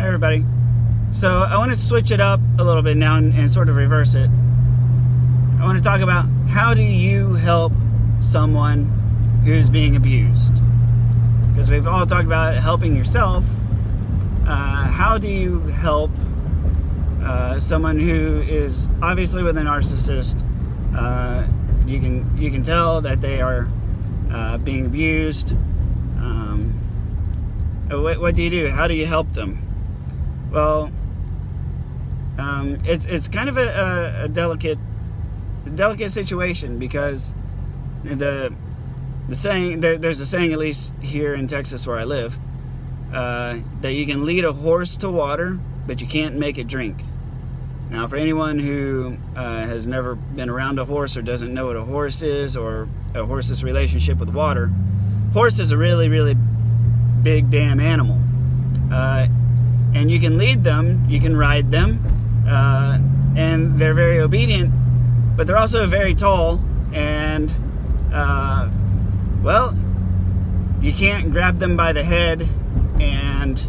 Hi everybody. So I want to switch it up a little bit now and sort of reverse it. I want to talk about how do you help someone who's being abused? Because we've all talked about helping yourself. How do you help someone who is obviously with a narcissist? You can tell that they are being abused. What do you do? How do you help them? Well, it's kind of a delicate situation, because the saying there's a saying, at least here in Texas where I live, that you can lead a horse to water, but you can't make it drink. Now, for anyone who has never been around a horse or doesn't know what a horse is, or a horse's relationship with water, horse is a really, really big damn animal. And you can lead them, you can ride them, and they're very obedient, but they're also very tall, and well, you can't grab them by the head and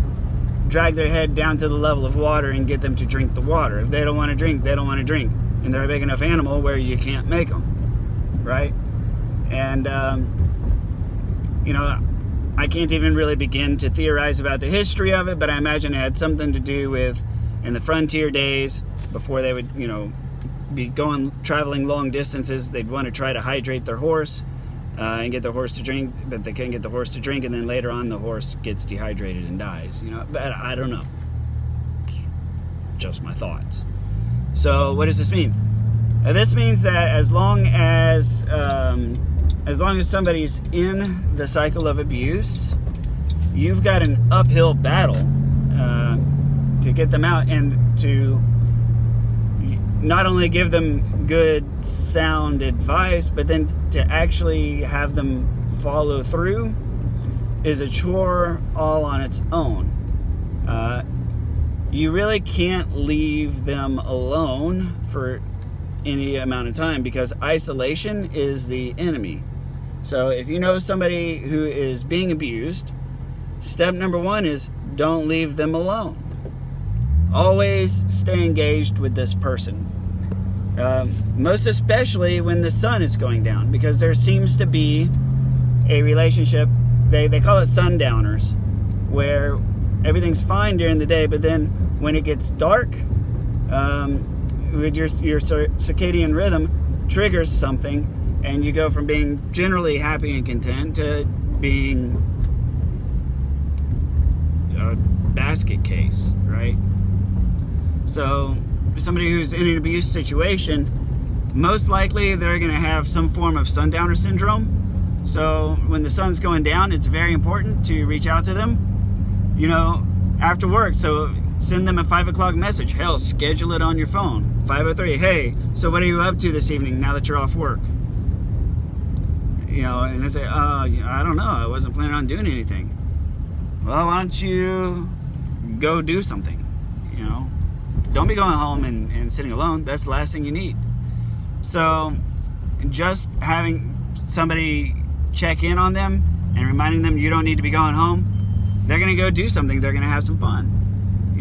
drag their head down to the level of water and get them to drink the water. If they don't want to drink, they don't want to drink. And they're a big enough animal where you can't make them, right? And, I can't even really begin to theorize about the history of it, but I imagine it had something to do with, in the frontier days, before they would, be traveling long distances, they'd want to try to hydrate their horse and get their horse to drink, but they couldn't get the horse to drink, and then later on the horse gets dehydrated and dies. But I don't know. Just my thoughts. So what does this mean? This means that as long as somebody's in the cycle of abuse, you've got an uphill battle to get them out, and to not only give them good, sound advice, but then to actually have them follow through is a chore all on its own. You really can't leave them alone for any amount of time, because isolation is the enemy. So if you know somebody who is being abused, step number one is don't leave them alone. Always stay engaged with this person. Most especially when the sun is going down, because there seems to be a relationship, they call it sundowners, where everything's fine during the day, but then when it gets dark, with your circadian rhythm triggers something, and you go from being generally happy and content to being a basket case, right? So somebody who's in an abuse situation, most likely they're going to have some form of sundowner syndrome. So when the sun's going down, it's very important to reach out to them, after work. So send them a 5 o'clock message. Hell, schedule it on your phone. 5:03, hey, so what are you up to this evening now that you're off work? And they say, I don't know, I wasn't planning on doing anything. Well, why don't you go do something? Don't be going home and sitting alone. That's the last thing you need. So just having somebody check in on them and reminding them you don't need to be going home, they're going to go do something. They're going to have some fun,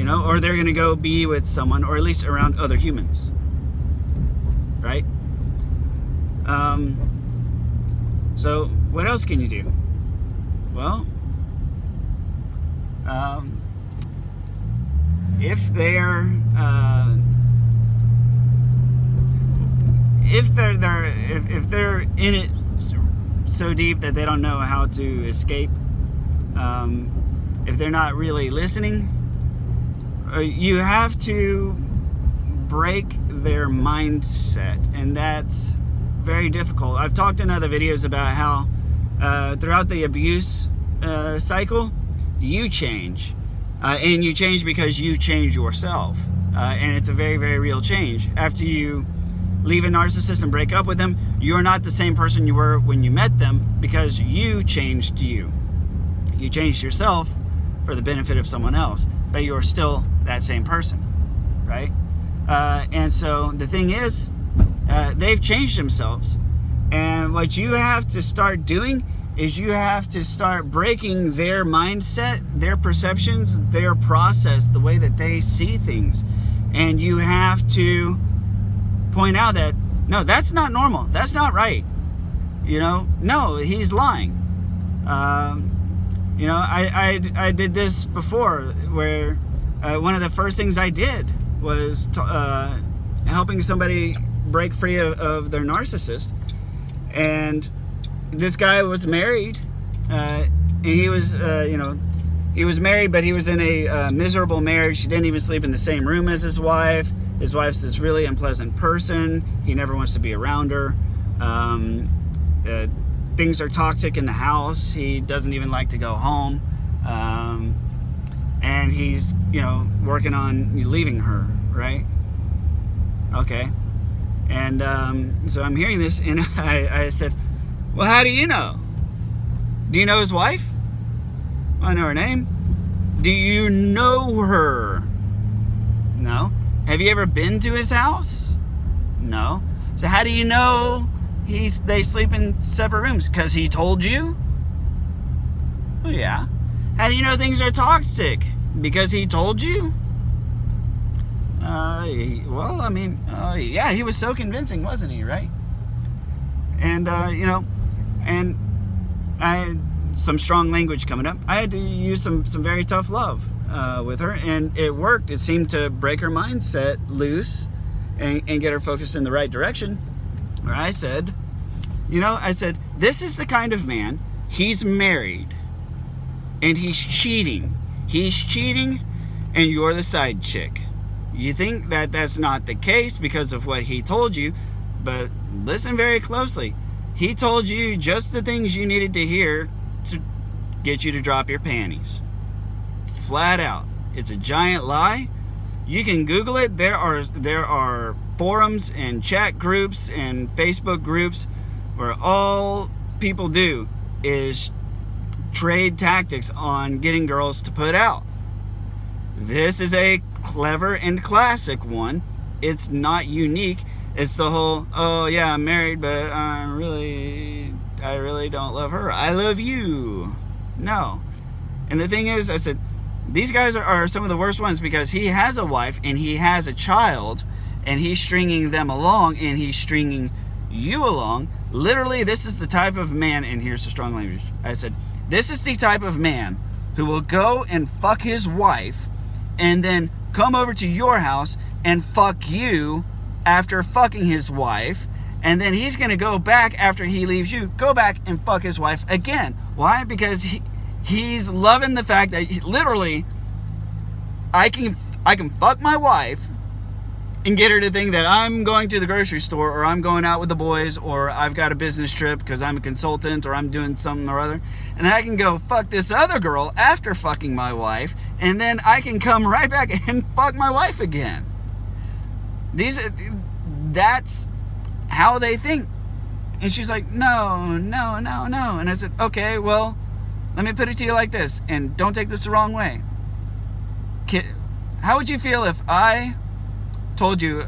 or they're going to go be with someone, or at least around other humans, right? So what else can you do? Well, if they're in it so deep that they don't know how to escape, if they're not really listening, you have to break their mindset, and that's very difficult. I've talked in other videos about how throughout the abuse cycle, you change. And you change because you change yourself. And it's a very, very real change. After you leave a narcissist and break up with them, you're not the same person you were when you met them, because you changed you. You changed yourself for the benefit of someone else, but you're still that same person, right? And so the thing is, they've changed themselves. And what you have to start doing is you have to start breaking their mindset, their perceptions, their process, the way that they see things. And you have to point out that, no, that's not normal. That's not right. No, he's lying. I did this before, where one of the first things I did was helping somebody break free of their narcissist. And this guy was married, and he was, he was married, but he was in a miserable marriage. He didn't even sleep in the same room as his wife. His wife's this really unpleasant person. He never wants to be around her. Things are toxic in the house. He doesn't even like to go home. And he's, working on leaving her, right? Okay. And so I'm hearing this, and I said, well, how do you know? Do you know his wife? Well, I know her name. Do you know her? No. Have you ever been to his house? No. So how do you know they sleep in separate rooms? Because he told you? Well, yeah. How do you know things are toxic? Because he told you? Yeah, he was so convincing, wasn't he, right? And, and I had some strong language coming up. I had to use some very tough love with her, and it worked. It seemed to break her mindset loose and get her focused in the right direction. Where I said, this is the kind of man, he's married, and he's cheating. He's cheating, and you're the side chick. You think that that's not the case because of what he told you, but listen very closely. He told you just the things you needed to hear to get you to drop your panties. Flat out. It's a giant lie. You can Google it. There are forums and chat groups and Facebook groups where all people do is trade tactics on getting girls to put out. This is a clever and classic one. It's not unique. It's the whole, oh yeah, I'm married, but I really don't love her. I love you. No. And the thing is, I said, these guys are some of the worst ones, because he has a wife and he has a child, and he's stringing them along, and he's stringing you along. Literally, this is the type of man, and here's the strong language. I said, this is the type of man who will go and fuck his wife and then come over to your house and fuck you after fucking his wife, and then he's going to go back after he leaves you, go back and fuck his wife again. Why? Because he's loving the fact that literally I can fuck my wife and get her to think that I'm going to the grocery store, or I'm going out with the boys, or I've got a business trip because I'm a consultant, or I'm doing something or other, and I can go fuck this other girl after fucking my wife, and then I can come right back and fuck my wife again. That's how they think. And she's like, no. And I said, okay, well, let me put it to you like this, and don't take this the wrong way. How would you feel if I told you,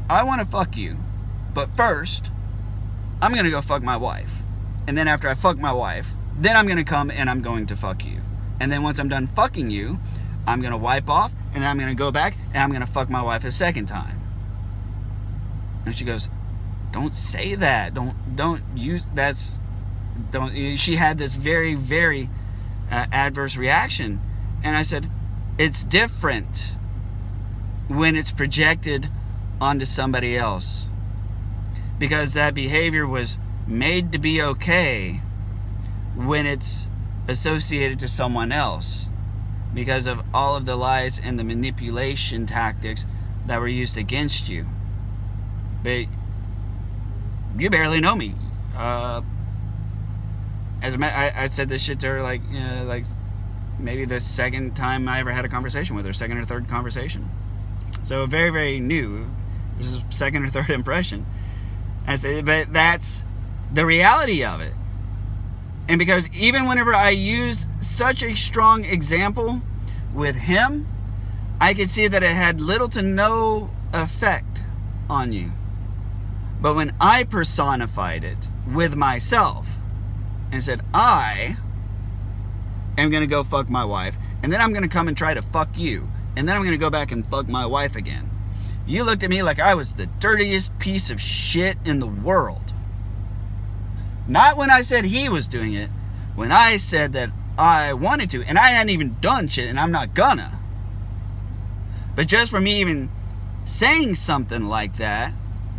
I want to fuck you, but first I'm going to go fuck my wife, and then after I fuck my wife, then I'm going to come and I'm going to fuck you, and then once I'm done fucking you, I'm going to wipe off, and then I'm going to go back and I'm going to fuck my wife a second time. And she goes, don't say that, don't use, she had this very, very adverse reaction. And I said, it's different when it's projected onto somebody else, because that behavior was made to be okay when it's associated to someone else, because of all of the lies and the manipulation tactics that were used against you. But you barely know me. As a matter, I said this shit to her like maybe the second time I ever had a conversation with her, second or third conversation. So very, very new. This is second or third impression. I said, but that's the reality of it. And because even whenever I use such a strong example with him, I could see that it had little to no effect on you. But when I personified it with myself and said, I am going to go fuck my wife, and then I'm going to come and try to fuck you, and then I'm going to go back and fuck my wife again. You looked at me like I was the dirtiest piece of shit in the world. Not when I said he was doing it, when I said that I wanted to, and I hadn't even done shit, and I'm not gonna. But just for me even saying something like that,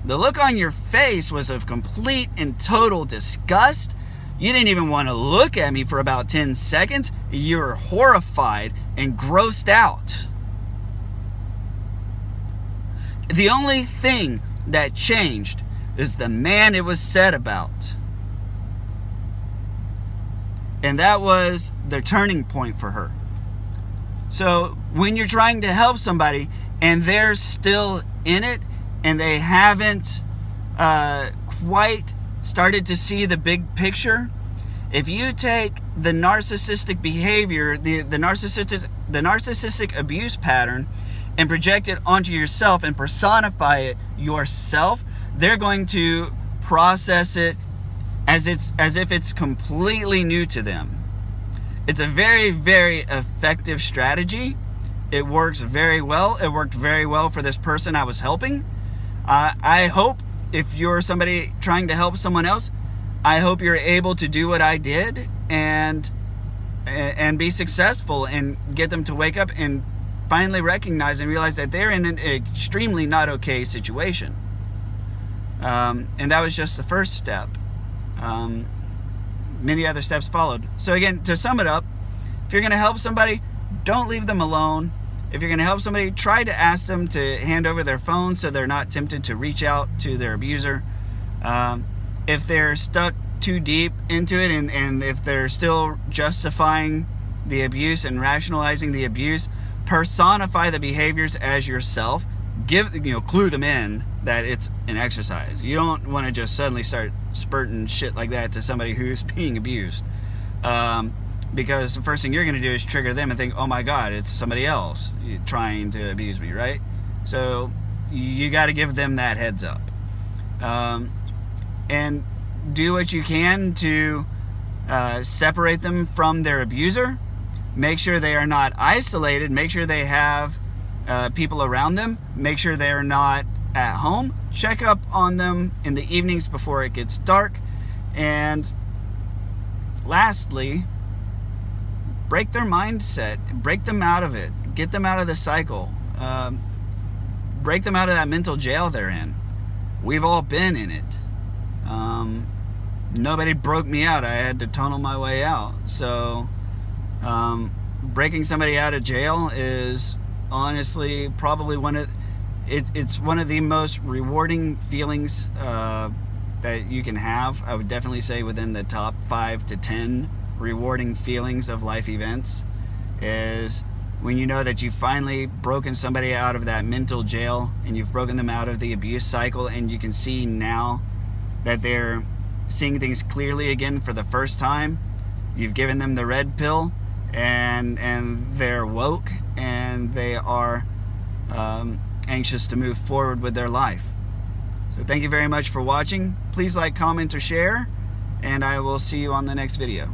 the look on your face was of complete and total disgust. You didn't even want to look at me for about 10 seconds. You were horrified and grossed out. The only thing that changed is the man it was said about. And that was the turning point for her. So when you're trying to help somebody and they're still in it and they haven't quite started to see the big picture, if you take the narcissistic behavior, the narcissistic abuse pattern, and project it onto yourself and personify it yourself, they're going to process it as if it's completely new to them. It's a very, very effective strategy. It works very well. It worked very well for this person I was helping. I hope if you're somebody trying to help someone else, I hope you're able to do what I did and be successful and get them to wake up and finally recognize and realize that they're in an extremely not okay situation. And that was just the first step. Many other steps followed. So again, to sum it up, if you're going to help somebody, don't leave them alone. If you're going to help somebody, try to ask them to hand over their phone so they're not tempted to reach out to their abuser. If they're stuck too deep into it and if they're still justifying the abuse and rationalizing the abuse, personify the behaviors as yourself. Clue them in that it's an exercise. You don't want to just suddenly start spurting shit like that to somebody who's being abused. Because the first thing you're going to do is trigger them and think, oh my God, it's somebody else trying to abuse me, right? So you got to give them that heads up. And do what you can to separate them from their abuser. Make sure they are not isolated. Make sure they have people around them. Make sure they're not at home. Check up on them in the evenings before it gets dark. And lastly, break their mindset. Break them out of it. Get them out of the cycle. Break them out of that mental jail they're in. We've all been in it. Nobody broke me out. I had to tunnel my way out. So breaking somebody out of jail is honestly probably it's one of the most rewarding feelings that you can have. I would definitely say within the top 5 to 10 rewarding feelings of life events is when you know that you've finally broken somebody out of that mental jail and you've broken them out of the abuse cycle, and you can see now that they're seeing things clearly again for the first time. You've given them the red pill and they're woke and they are anxious to move forward with their life. So thank you very much for watching. Please like, comment, or share, and I will see you on the next video.